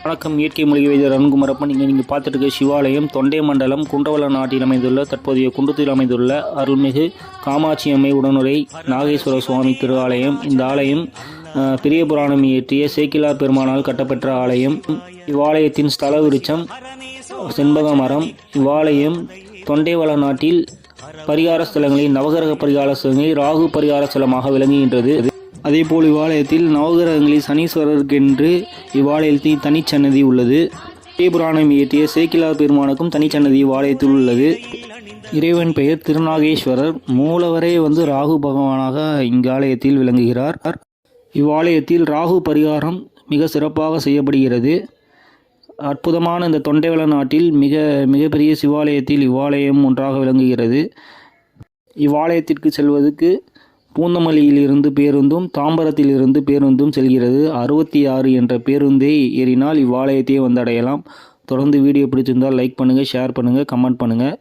வணக்கம். இயற்கை மூலிகை வைத்தியர் அருண்குமரப்பன். நீங்கள் பார்த்துட்டு இருக்க சிவாலயம் தொண்டை மண்டலம் குண்டவள நாட்டில் அமைந்துள்ள தற்போதைய குன்றத்தில் அமைந்துள்ள அருள்மிகு காமாட்சி அம்மை உடனுரை நாகேஸ்வர சுவாமி திருஆலயம். இந்த ஆலயம் பெரிய புராணம் இயற்றிய சேக்கிலார் பெருமானால் கட்டப்பெற்ற ஆலயம். இவ்வாலயத்தின் ஸ்தல விருட்சம் செண்பக மரம். இவ்வாலயம் தொண்டைவள நாட்டில் பரிகார ஸ்தலங்களில் நவகிரக பரிகார ஸ்தலங்களில் ராகு பரிகார ஸ்தலமாக விளங்குகின்றது. அதேபோல் இவ்வாலயத்தில் நவகிரகங்களில் சனீஸ்வரருக்கென்று இவ்வாலயத்தில் தனிச்சன்னதி உள்ளது. பெரிய புராணம் இயற்றிய சேக்கிலார் பெருமானுக்கும் தனிச்சன்னதி இவ்வாலயத்தில் உள்ளது. இறைவன் பெயர் திருநாகேஸ்வரர். மூலவரே ராகு பகவானாக இங்காலயத்தில் விளங்குகிறார். இவ்வாலயத்தில் ராகு பரிகாரம் மிக சிறப்பாக செய்யப்படுகிறது. அற்புதமான இந்த தொண்டைவள நாட்டில் மிகப்பெரிய சிவாலயத்தில் இவ்வாலயம் ஒன்றாக விளங்குகிறது. இவ்வாலயத்திற்கு செல்வதற்கு பூந்தமல்லியிலிருந்து பேருந்தும் தாம்பரத்திலிருந்து பேருந்தும் செல்கிறது. 66 என்ற பேருந்தை ஏறினால் இவ்வாலயத்தையே வந்தடையலாம். தொடர்ந்து வீடியோ பிடிச்சிருந்தால் லைக் பண்ணுங்கள், ஷேர் பண்ணுங்கள், கமெண்ட் பண்ணுங்கள்.